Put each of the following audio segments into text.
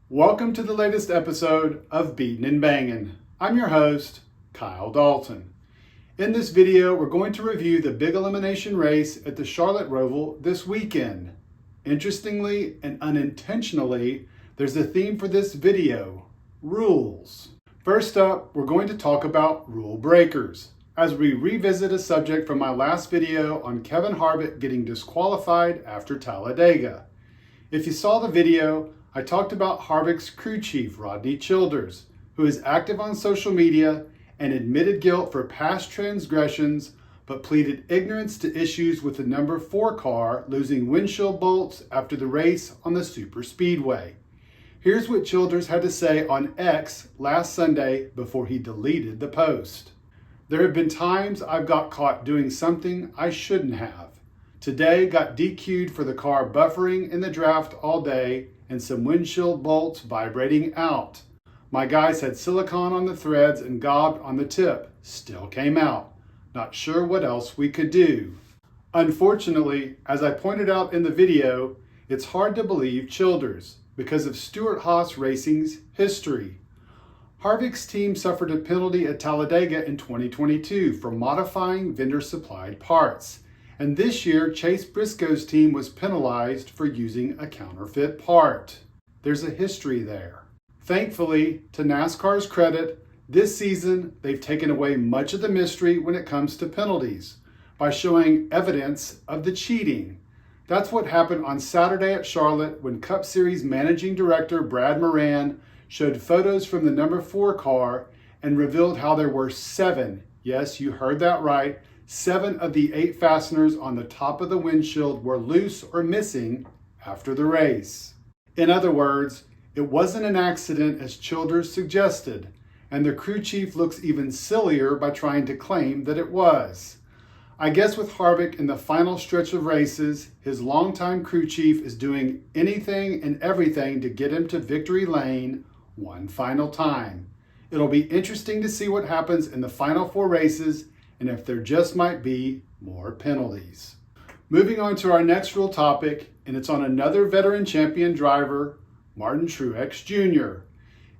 Welcome to the latest episode of Beatin' and Bangin'. I'm your host, Kyle Dalton. In this video, we're going to review the big elimination race at the Charlotte Roval this weekend. Interestingly and unintentionally, there's a theme for this video: rules. First up, we're going to talk about rule breakers, as we revisit a subject from my last video on Kevin Harvick getting disqualified after Talladega. If you saw the video, I talked about Harvick's crew chief, Rodney Childers, who is active on social media and admitted guilt for past transgressions, but pleaded ignorance to issues with the number 4 car losing windshield bolts after the race on the super speedway. Here's what Childers had to say on X last Sunday before he deleted the post. "There have been times I've got caught doing something I shouldn't have. Today got DQ'd for the car buffering in the draft all day and some windshield bolts vibrating out. My guys had silicone on the threads and gobbed on the tip. Still came out. Not sure what else we could do." Unfortunately, as I pointed out in the video, it's hard to believe Childers because of Stewart-Haas Racing's history. Harvick's team suffered a penalty at Talladega in 2022 for modifying vendor-supplied parts. And this year, Chase Briscoe's team was penalized for using a counterfeit part. There's a history there. Thankfully, to NASCAR's credit, this season they've taken away much of the mystery when it comes to penalties by showing evidence of the cheating. That's what happened on Saturday at Charlotte when Cup Series Managing Director Brad Moran showed photos from the number 4 car and revealed how there were 7, yes, you heard that right, 7 of the 8 fasteners on the top of the windshield were loose or missing after the race. In other words, it wasn't an accident as Childers suggested, and the crew chief looks even sillier by trying to claim that it was. I guess with Harvick in the final stretch of races, his longtime crew chief is doing anything and everything to get him to victory lane one final time. It'll be interesting to see what happens in the final 4 races and if there just might be more penalties. Moving on to our next rule topic, and it's on another veteran champion driver, Martin Truex Jr.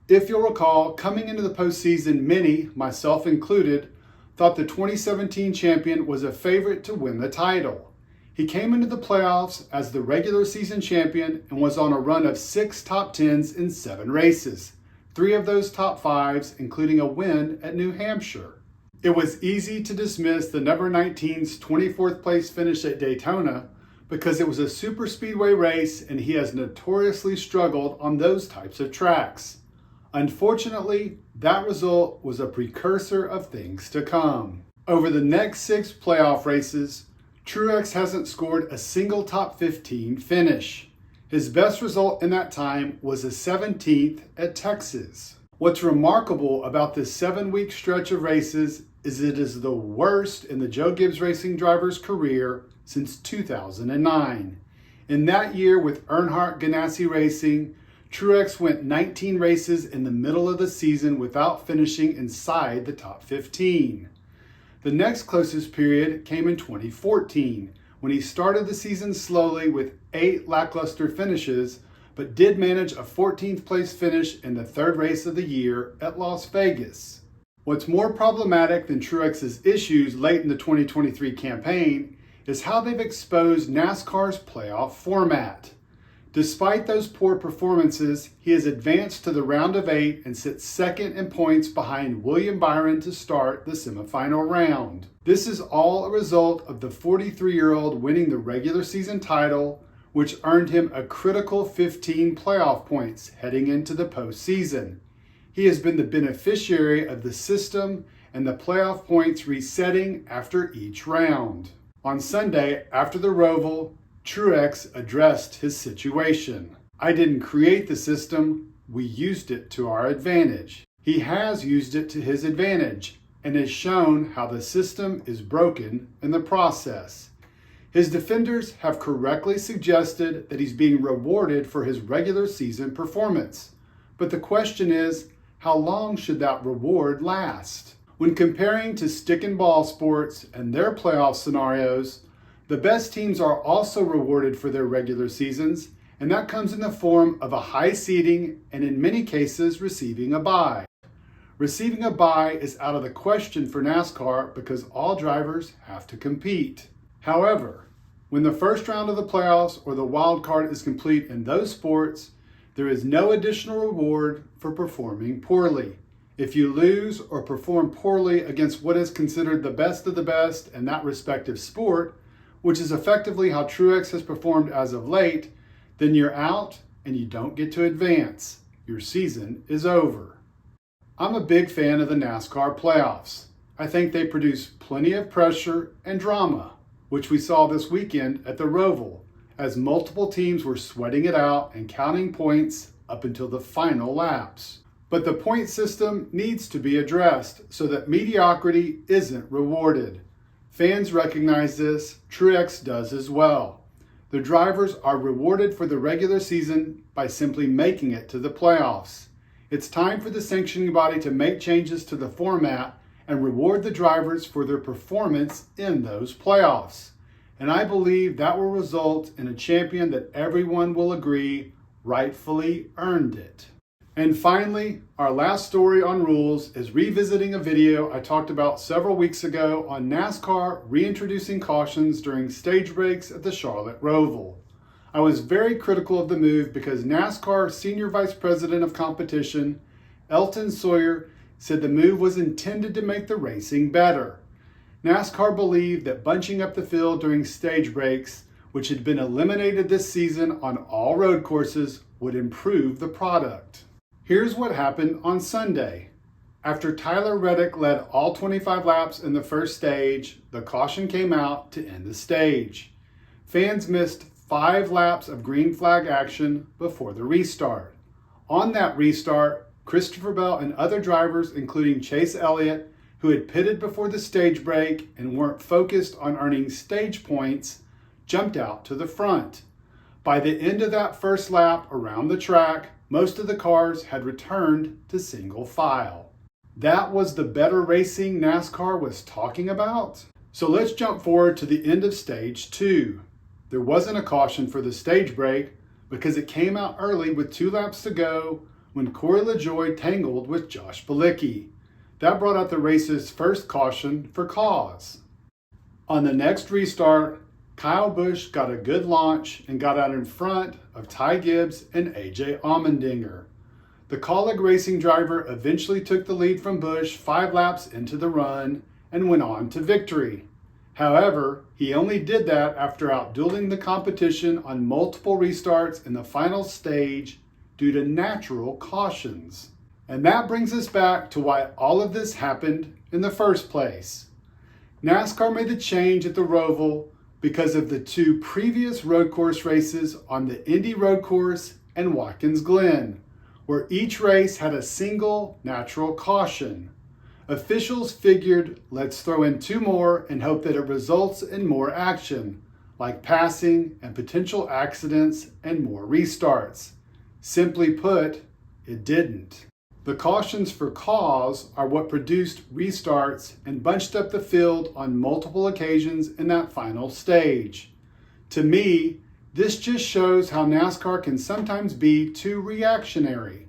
If you'll recall, coming into the postseason, many, myself included, thought the 2017 champion was a favorite to win the title. He came into the playoffs as the regular season champion and was on a run of 6 top 10s in 7 races, 3 of those top 5s, including a win at New Hampshire. It was easy to dismiss the number 19's 24th place finish at Daytona because it was a super speedway race and he has notoriously struggled on those types of tracks. Unfortunately, that result was a precursor of things to come. Over the next 6 playoff races, Truex hasn't scored a single top 15 finish. His best result in that time was a 17th at Texas. What's remarkable about this 7-week stretch of races is it is the worst in the Joe Gibbs Racing driver's career since 2009. In that year with Earnhardt Ganassi Racing, Truex went 19 races in the middle of the season without finishing inside the top 15. The next closest period came in 2014, when he started the season slowly with 8 lackluster finishes, but did manage a 14th place finish in the 3rd race of the year at Las Vegas. What's more problematic than Truex's issues late in the 2023 campaign is how they've exposed NASCAR's playoff format. Despite those poor performances, he has advanced to the round of 8 and sits second in points behind William Byron to start the semifinal round. This is all a result of the 43-year-old winning the regular season title, which earned him a critical 15 playoff points heading into the postseason. He has been the beneficiary of the system and the playoff points resetting after each round. On Sunday, after the Roval, Truex addressed his situation. "I didn't create the system, we used it to our advantage." He has used it to his advantage and has shown how the system is broken in the process. His defenders have correctly suggested that he's being rewarded for his regular season performance. But the question is, how long should that reward last? When comparing to stick and ball sports and their playoff scenarios, the best teams are also rewarded for their regular seasons and that comes in the form of a high seeding and in many cases receiving a bye. Receiving a bye is out of the question for NASCAR because all drivers have to compete. However, when the first round of the playoffs or the wild card is complete in those sports, there is no additional reward for performing poorly. If you lose or perform poorly against what is considered the best of the best in that respective sport, which is effectively how Truex has performed as of late, then you're out and you don't get to advance. Your season is over. I'm a big fan of the NASCAR playoffs. I think they produce plenty of pressure and drama, which we saw this weekend at the Roval, as multiple teams were sweating it out and counting points up until the final laps. But the point system needs to be addressed so that mediocrity isn't rewarded. Fans recognize this, Truex does as well. The drivers are rewarded for the regular season by simply making it to the playoffs. It's time for the sanctioning body to make changes to the format and reward the drivers for their performance in those playoffs. And I believe that will result in a champion that everyone will agree rightfully earned it. And finally, our last story on rules is revisiting a video I talked about several weeks ago on NASCAR reintroducing cautions during stage breaks at the Charlotte Roval. I was very critical of the move because NASCAR Senior Vice President of Competition, Elton Sawyer, said the move was intended to make the racing better. NASCAR believed that bunching up the field during stage breaks, which had been eliminated this season on all road courses, would improve the product. Here's what happened on Sunday. After Tyler Reddick led all 25 laps in the first stage, the caution came out to end the stage. Fans missed 5 laps of green flag action before the restart. On that restart, Christopher Bell and other drivers, including Chase Elliott, who had pitted before the stage break and weren't focused on earning stage points, jumped out to the front. By the end of that first lap around the track, most of the cars had returned to single file. That was the better racing NASCAR was talking about? So let's jump forward to the end of stage 2. There wasn't a caution for the stage break because it came out early with 2 laps to go when Corey LaJoie tangled with Josh Bilicki. That brought out the race's first caution for cause. On the next restart, Kyle Busch got a good launch and got out in front of Ty Gibbs and AJ Allmendinger. The Kaulig racing driver eventually took the lead from Busch 5 laps into the run and went on to victory. However, he only did that after outdueling the competition on multiple restarts in the final stage due to natural cautions. And that brings us back to why all of this happened in the first place. NASCAR made the change at the Roval because of the 2 previous road course races on the Indy Road Course and Watkins Glen, where each race had a single natural caution. Officials figured, let's throw in 2 more and hope that it results in more action, like passing and potential accidents and more restarts. Simply put, it didn't. The cautions for cause are what produced restarts and bunched up the field on multiple occasions in that final stage. To me, this just shows how NASCAR can sometimes be too reactionary.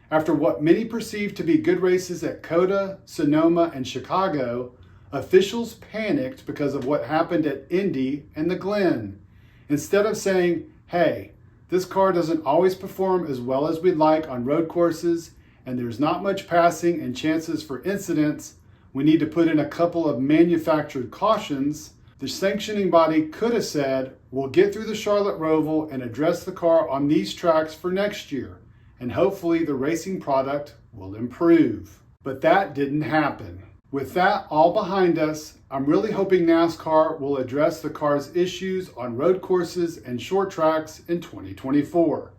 After what many perceived to be good races at COTA, Sonoma, and Chicago, officials panicked because of what happened at Indy and the Glen. Instead of saying, hey, this car doesn't always perform as well as we'd like on road courses, and there's not much passing and chances for incidents, we need to put in a couple of manufactured cautions, the sanctioning body could have said, we'll get through the Charlotte Roval and address the car on these tracks for next year, and hopefully the racing product will improve. But that didn't happen. With that all behind us, I'm really hoping NASCAR will address the car's issues on road courses and short tracks in 2024.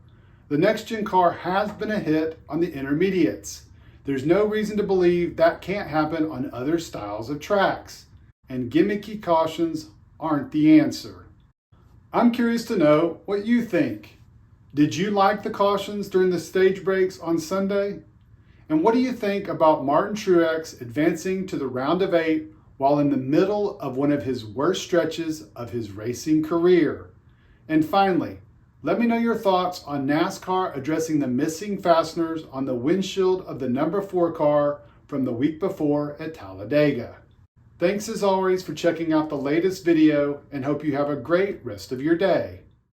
The next-gen car has been a hit on the intermediates. There's no reason to believe that can't happen on other styles of tracks. And gimmicky cautions aren't the answer. I'm curious to know what you think. Did you like the cautions during the stage breaks on Sunday? And what do you think about Martin Truex advancing to the round of 8 while in the middle of one of his worst stretches of his racing career? And finally, Let me know your thoughts on NASCAR addressing the missing fasteners on the windshield of the number 4 car from the week before at Talladega. Thanks as always for checking out the latest video and hope you have a great rest of your day.